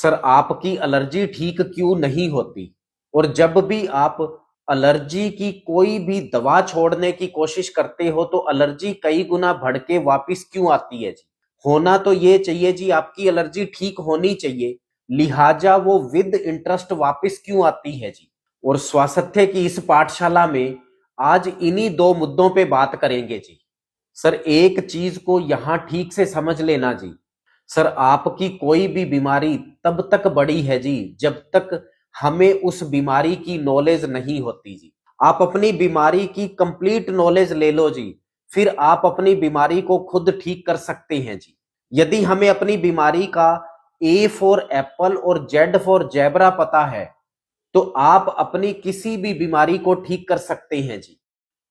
Sir आपकी allergy ठीक क्यों नहीं होती? और जब भी आप एलर्जी की कोई भी दवा छोड़ने की कोशिश करते हो तो एलर्जी कई गुना बढ़ के वापिस क्यों आती है जी? होना तो ये चाहिए जी, आपकी एलर्जी ठीक होनी चाहिए, लिहाजा वो विद इंटरेस्ट वापिस क्यों आती है जी? और स्वास्थ्य की इस पाठशाला में आज इन्हीं दो मुद्दों पे बात करेंगे जी। सर एक चीज को यहां ठीक से समझ लेना जी। सर आपकी कोई भी बीमारी तब तक बड़ी है जी जब तक हमें उस बीमारी की नॉलेज नहीं होती जी। आप अपनी बीमारी की कंप्लीट नॉलेज ले लो जी, फिर आप अपनी बीमारी को खुद ठीक कर सकते हैं जी। यदि हमें अपनी बीमारी का ए फॉर एप्पल और जेड फॉर जेब्रा पता है तो आप अपनी किसी भी बीमारी को ठीक कर सकते हैं जी।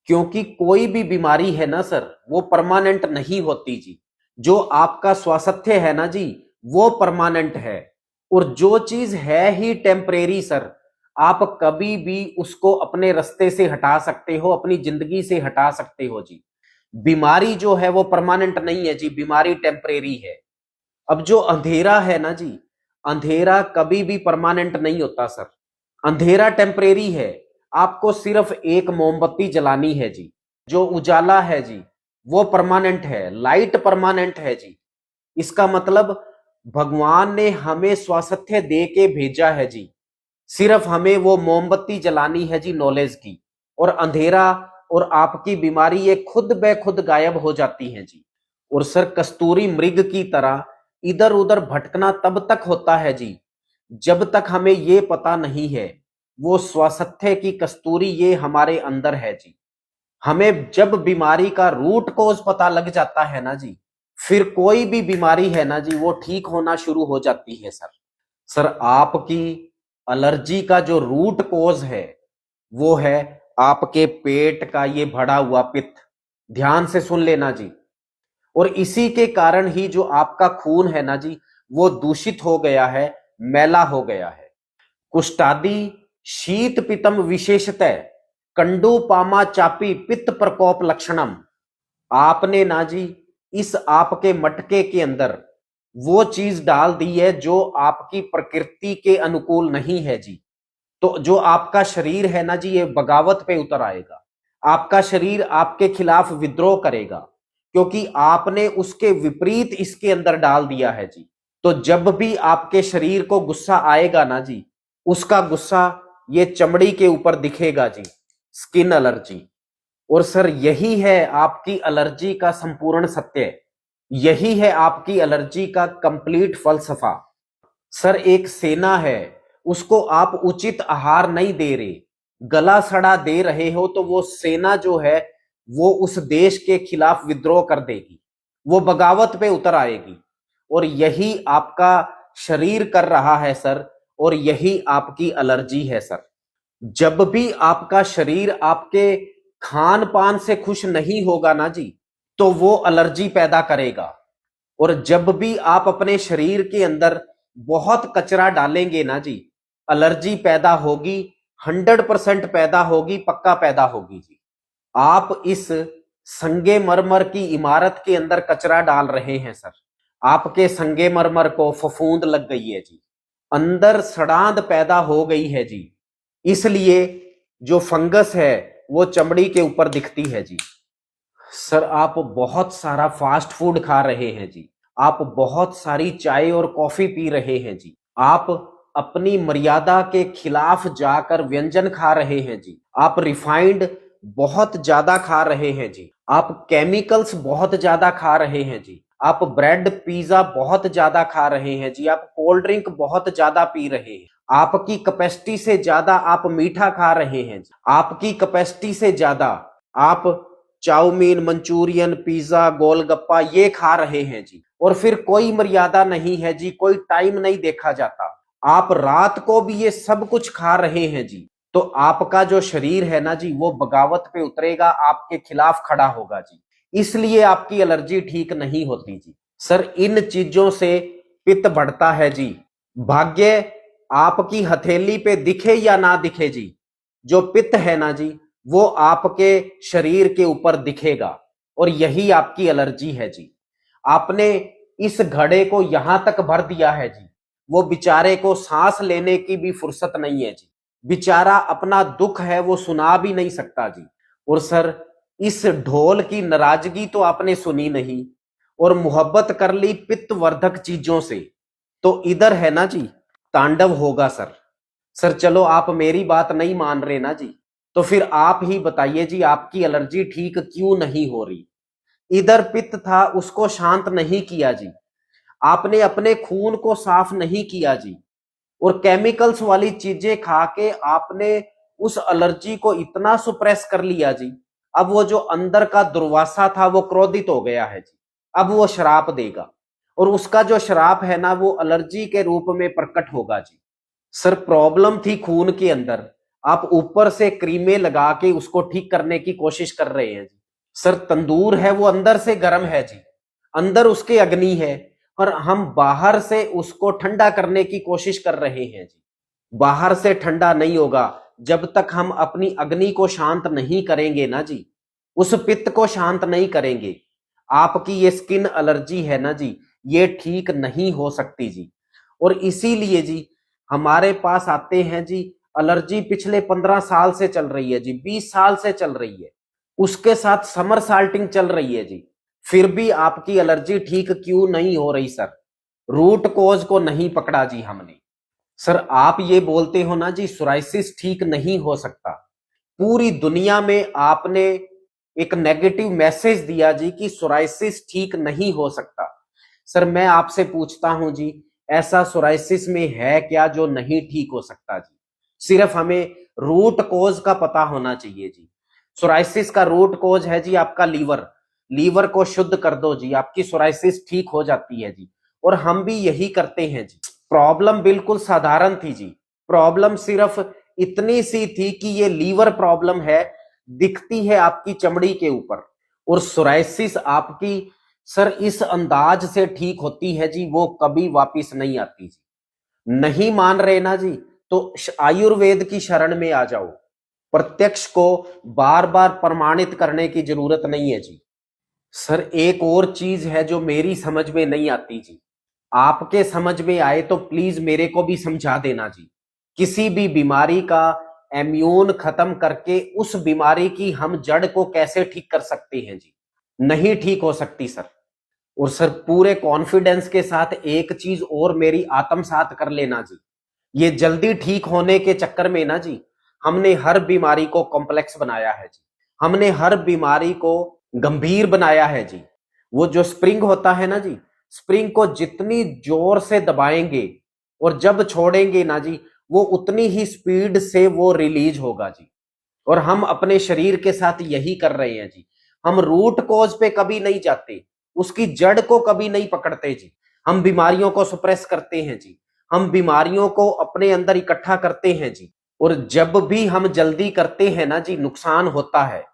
क्योंकि कोई भी बीमारी है ना सर, वो परमानेंट नहीं होती जी। जो आपका स्वास्थ्य है ना जी, वो परमानेंट है। और जो चीज है ही टेम्परेरी सर, आप कभी भी उसको अपने रास्ते से हटा सकते हो, अपनी जिंदगी से हटा सकते हो जी। बीमारी जो है वो परमानेंट नहीं है जी, बीमारी टेम्परेरी है। अब जो अंधेरा है ना जी, अंधेरा कभी भी परमानेंट नहीं होता सर। अंधेरा टेम्परेरी है। आपको सिर्फ एक मोमबत्ती जलानी है जी। जो उजाला है जी, वो परमानेंट है, लाइट परमानेंट है जी। इसका मतलब भगवान ने हमें स्वास्थ्य दे के भेजा है जी। सिर्फ हमें वो मोमबत्ती जलानी है जी नॉलेज की, और अंधेरा और आपकी बीमारी ये खुद ब खुद गायब हो जाती है जी। और सर कस्तूरी मृग की तरह इधर उधर भटकना तब तक होता है जी जब तक हमें ये पता नहीं है वो स्वास्थ्य की कस्तूरी ये हमारे अंदर है जी। हमें जब बीमारी का रूट कॉज पता लग जाता है ना जी, फिर कोई भी बीमारी है ना जी वो ठीक होना शुरू हो जाती है सर। सर आपकी एलर्जी का जो रूट कॉज है वो है आपके पेट का ये भरा हुआ पित्त। ध्यान से सुन लेना जी। और इसी के कारण ही जो आपका खून है ना जी वो दूषित हो गया है, मैला हो गया है। कुष्ठादि शीत पितम विशेषतः कंडू पामा चापी पित्त प्रकोप लक्षणम। आपने ना जी इस आपके मटके के अंदर वो चीज डाल दी है जो आपकी प्रकृति के अनुकूल नहीं है जी। तो जो आपका शरीर है ना जी ये बगावत पे उतर आएगा। आपका शरीर आपके खिलाफ विद्रोह करेगा क्योंकि आपने उसके विपरीत इसके अंदर डाल दिया है जी। तो जब भी आपके शरीर को गुस्सा आएगा ना जी, उसका गुस्सा ये चमड़ी के ऊपर दिखेगा जी, स्किन एलर्जी। और सर यही है आपकी एलर्जी का संपूर्ण सत्य, यही है आपकी एलर्जी का कंप्लीट फलसफा। सर एक सेना है, उसको आप उचित आहार नहीं दे रहे, गला सड़ा दे रहे हो तो वो सेना जो है वो उस देश के खिलाफ विद्रोह कर देगी, वो बगावत पे उतर आएगी। और यही आपका शरीर कर रहा है सर, और यही आपकी एलर्जी है सर। जब भी आपका शरीर आपके खान पान से खुश नहीं होगा ना जी, तो वो एलर्जी पैदा करेगा। और जब भी आप अपने शरीर के अंदर बहुत कचरा डालेंगे ना जी, एलर्जी पैदा होगी, 100% पैदा होगी, पक्का पैदा होगी जी। आप इस संगे मरमर की इमारत के अंदर कचरा डाल रहे हैं सर। आपके संगे मरमर को फफूंद लग गई है जी, अंदर सड़ांध पैदा हो गई है जी। इसलिए जो फंगस है वो चमड़ी के ऊपर दिखती है जी। सर आप बहुत सारा फास्ट फूड खा रहे हैं जी, आप बहुत सारी चाय और कॉफी पी रहे हैं जी, आप अपनी मर्यादा के खिलाफ जाकर व्यंजन खा रहे हैं जी, आप रिफाइंड बहुत ज्यादा खा रहे हैं जी, आप केमिकल्स बहुत ज्यादा खा रहे हैं जी, आप ब्रेड पिज्जा बहुत ज्यादा खा रहे हैं जी, आप कोल्ड ड्रिंक बहुत ज्यादा पी रहे हैं, आपकी कैपेसिटी से ज्यादा आप मीठा खा रहे हैं जी, आपकी कैपेसिटी से ज्यादा आप चाउमीन, मंचूरियन, पिज्जा, गोलगप्पा ये खा रहे हैं जी। और फिर कोई मर्यादा नहीं है जी, कोई टाइम नहीं देखा जाता, आप रात को भी ये सब कुछ खा रहे हैं जी। तो आपका जो शरीर है ना जी वो बगावत पे उतरेगा, आपके खिलाफ खड़ा होगा जी। इसलिए आपकी एलर्जी ठीक नहीं होती जी। सर इन चीजों से पित्त बढ़ता है जी। भाग्य आपकी हथेली पे दिखे या ना दिखे जी, जो पित्त है ना जी वो आपके शरीर के ऊपर दिखेगा, और यही आपकी एलर्जी है जी। आपने इस घड़े को यहां तक भर दिया है जी, वो बेचारे को सांस लेने की भी फुर्सत नहीं है जी। बेचारा अपना दुख है वो सुना भी नहीं सकता जी। और सर, इस ढोल की नाराजगी तो आपने सुनी नहीं, और मोहब्बत कर ली पित्तवर्धक चीजों से, तो इधर है ना जी तांडव होगा सर। सर चलो, आप मेरी बात नहीं मान रहे ना जी, तो फिर आप ही बताइए जी, आपकी एलर्जी ठीक क्यों नहीं हो रही। इधर पित्त था, उसको शांत नहीं किया जी, आपने अपने खून को साफ नहीं किया जी, और केमिकल्स वाली चीजें खा के आपने उस एलर्जी को इतना सुप्रेस कर लिया जी। अब वो जो अंदर का दुर्वासा था वो क्रोधित हो गया है जी। अब वो शराप देगा, और उसका जो शराप है ना वो एलर्जी के रूप में प्रकट होगा जी। सर, प्रॉब्लम थी खून के अंदर, आप ऊपर से क्रीमें लगा के उसको ठीक करने की कोशिश कर रहे हैं जी। सर, तंदूर है वो अंदर से गर्म है जी, अंदर उसके अग्नि है, और हम बाहर से उसको ठंडा करने की कोशिश कर रहे हैं जी। बाहर से ठंडा नहीं होगा जब तक हम अपनी अग्नि को शांत नहीं करेंगे ना जी, उस पित्त को शांत नहीं करेंगे। आपकी ये स्किन एलर्जी है ना जी, ये ठीक नहीं हो सकती जी। और इसीलिए जी हमारे पास आते हैं जी, एलर्जी पिछले 15 साल से चल रही है जी, 20 साल से चल रही है, उसके साथ समर साल्टिंग चल रही है जी, फिर भी आपकी एलर्जी ठीक क्यों नहीं हो रही सर? रूट कोज को नहीं पकड़ा जी हमने। सर, आप ये बोलते हो ना जी सोराइसिस ठीक नहीं हो सकता, पूरी दुनिया में आपने एक नेगेटिव मैसेज दिया जी कि सोराइसिस ठीक नहीं हो सकता। सर, मैं आपसे पूछता हूं जी, ऐसा सोराइसिस में है क्या जो नहीं ठीक हो सकता जी? सिर्फ हमें रूट कोज का पता होना चाहिए जी। सोराइसिस का रूट कोज है जी आपका लीवर, लीवर को शुद्ध कर दो जी, आपकी सोराइसिस ठीक हो जाती है जी। और हम भी यही करते हैं जी। प्रॉब्लम बिल्कुल साधारण थी जी, प्रॉब्लम सिर्फ इतनी सी थी कि ये लीवर प्रॉब्लम है, दिखती है आपकी चमड़ी के ऊपर, और सोराइसिस आपकी सर इस अंदाज से ठीक होती है जी, वो कभी वापिस नहीं आती जी। नहीं मान रहे ना जी, तो आयुर्वेद की शरण में आ जाओ, प्रत्यक्ष को बार बार प्रमाणित करने की जरूरत नहीं है जी। सर, एक और चीज है जो मेरी समझ में नहीं आती जी, आपके समझ में आए तो प्लीज मेरे को भी समझा देना जी। किसी भी बीमारी का इम्यून खत्म करके उस बीमारी की हम जड़ को कैसे ठीक कर सकते हैं जी? नहीं ठीक हो सकती सर। और सर, पूरे कॉन्फिडेंस के साथ एक चीज और मेरी आत्मसात कर लेना जी, ये जल्दी ठीक होने के चक्कर में ना जी हमने हर बीमारी को कॉम्प्लेक्स बनाया है जी, हमने हर बीमारी को गंभीर बनाया है जी। वो जो स्प्रिंग होता है ना जी, स्प्रिंग को जितनी जोर से दबाएंगे और जब छोड़ेंगे ना जी, वो उतनी ही स्पीड से वो रिलीज होगा जी। और हम अपने शरीर के साथ यही कर रहे हैं जी, हम रूट कॉज पे कभी नहीं जाते, उसकी जड़ को कभी नहीं पकड़ते जी। हम बीमारियों को सुप्रेस करते हैं जी, हम बीमारियों को अपने अंदर इकट्ठा करते हैं जी। और जब भी हम जल्दी करते हैं ना जी, नुकसान होता है।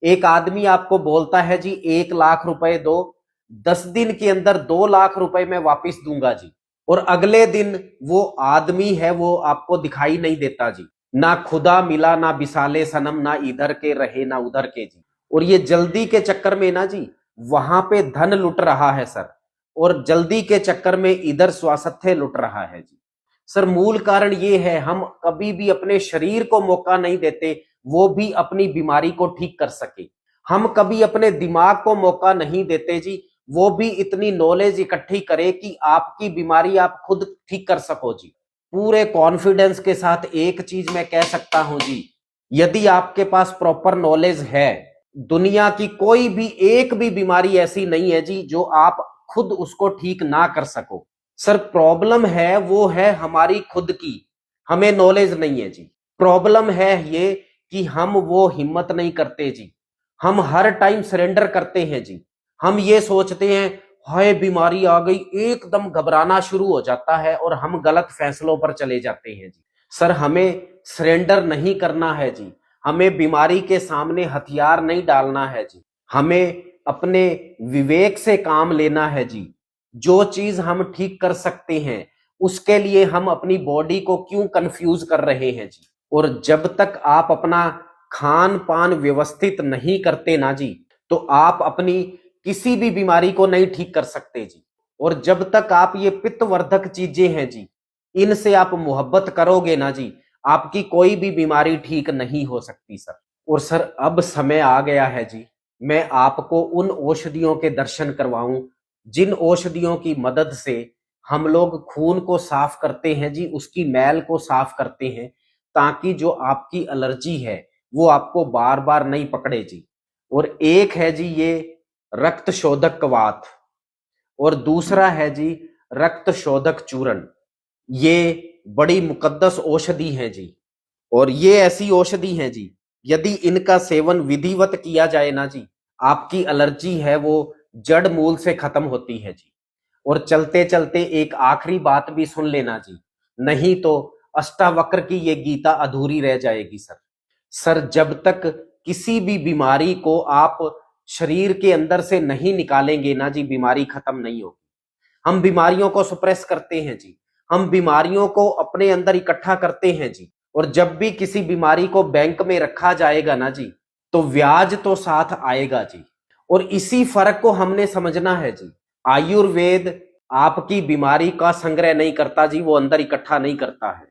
एक आदमी आपको बोलता है जी 1 लाख रुपए दो, 10 दिन के अंदर 2 लाख रुपए मैं वापिस दूंगा जी, और अगले दिन वो आदमी है वो आपको दिखाई नहीं देता जी। ना खुदा मिला ना बिसाले सनम, ना इधर के रहे ना उधर के जी। और ये जल्दी के चक्कर में ना जी वहां पे धन लुट रहा है सर, और जल्दी के चक्कर में इधर स्वास्थ्य लुट रहा है जी। सर, मूल कारण ये है, हम कभी भी अपने शरीर को मौका नहीं देते वो भी अपनी बीमारी को ठीक कर सके। हम कभी अपने दिमाग को मौका नहीं देते जी, वो भी इतनी नॉलेज इकट्ठी करे कि आपकी बीमारी आप खुद ठीक कर सको जी। पूरे कॉन्फिडेंस के साथ एक चीज मैं कह सकता हूं जी, यदि आपके पास प्रॉपर नॉलेज है, दुनिया की कोई भी एक भी बीमारी ऐसी नहीं है जी जो आप खुद उसको ठीक ना कर सको। सर, प्रॉब्लम है वो है हमारी खुद की, हमें नॉलेज नहीं है जी। प्रॉब्लम है ये कि हम वो हिम्मत नहीं करते जी, हम हर टाइम सरेंडर करते हैं जी। हम ये सोचते हैं हाय बीमारी आ गई, एकदम घबराना शुरू हो जाता है और हम गलत फैसलों पर चले जाते हैं जी। सर, हमें सरेंडर नहीं करना है जी, हमें बीमारी के सामने हथियार नहीं डालना है जी, हमें अपने विवेक से काम लेना है जी। जो चीज हम ठीक कर सकते हैं उसके लिए हम अपनी बॉडी को क्यों कंफ्यूज कर रहे हैं जी? और जब तक आप अपना खान पान व्यवस्थित नहीं करते ना जी, तो आप अपनी किसी भी बीमारी को नहीं ठीक कर सकते जी। और जब तक आप ये पित्तवर्धक चीजें हैं जी, इनसे आप मोहब्बत करोगे ना जी, आपकी कोई भी बीमारी ठीक नहीं हो सकती सर। और सर अब समय आ गया है जी, मैं आपको उन औषधियों के दर्शन करवाऊं जिन औषधियों की मदद से हम लोग खून को साफ करते हैं जी, उसकी मैल को साफ करते हैं, ताकि जो आपकी एलर्जी है वो आपको बार बार नहीं पकड़े जी। और एक है जी ये रक्त शोधक कवाथ, और दूसरा है जी रक्त शोधक चूर्ण। ये बड़ी मुकद्दस औषधि है जी, और ये ऐसी औषधि है जी, यदि इनका सेवन विधिवत किया जाए ना जी, आपकी एलर्जी है वो जड़ मूल से खत्म होती है जी। और चलते चलते एक आखिरी बात भी सुन लेना जी, नहीं तो अष्टावक्र की ये गीता अधूरी रह जाएगी सर। सर जब तक किसी भी बीमारी को आप शरीर के अंदर से नहीं निकालेंगे ना जी, बीमारी खत्म नहीं होगी। हम बीमारियों को सुप्रेस करते हैं जी, हम बीमारियों को अपने अंदर इकट्ठा करते हैं जी, और जब भी किसी बीमारी को बैंक में रखा जाएगा ना जी, तो ब्याज तो साथ आएगा जी। और इसी फर्क को हमने समझना है जी। आयुर्वेद आपकी बीमारी का संग्रह नहीं करता जी, वो अंदर इकट्ठा नहीं करता है,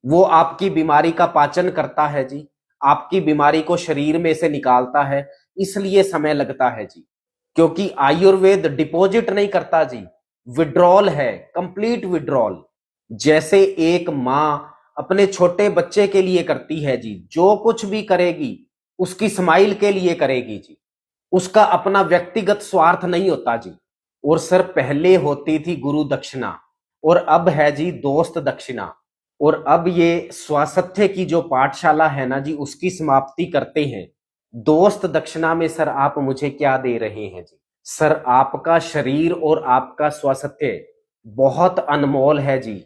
वो आपकी बीमारी का पाचन करता है जी, आपकी बीमारी को शरीर में से निकालता है। इसलिए समय लगता है जी, क्योंकि आयुर्वेद डिपॉजिट नहीं करता जी, विड्रॉल है, कंप्लीट विड्रॉल। जैसे एक माँ अपने छोटे बच्चे के लिए करती है जी, जो कुछ भी करेगी उसकी स्माइल के लिए करेगी जी, उसका अपना व्यक्तिगत स्वार्थ नहीं होता जी। और सर पहले होती थी गुरु दक्षिणा, और अब है जी दोस्त दक्षिणा। और अब ये स्वास्थ्य की जो पाठशाला है ना जी, उसकी समाप्ति करते हैं। दोस्त दक्षिणा में सर आप मुझे क्या दे रहे हैं जी? सर आपका शरीर और आपका स्वास्थ्य बहुत अनमोल है जी,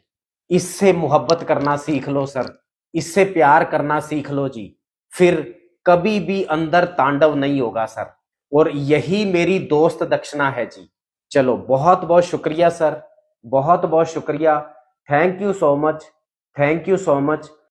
इससे मोहब्बत करना सीख लो सर, इससे प्यार करना सीख लो जी, फिर कभी भी अंदर तांडव नहीं होगा सर। और यही मेरी दोस्त दक्षिणा है जी। चलो बहुत बहुत शुक्रिया सर, बहुत बहुत शुक्रिया। Thank you so much, thank you so much.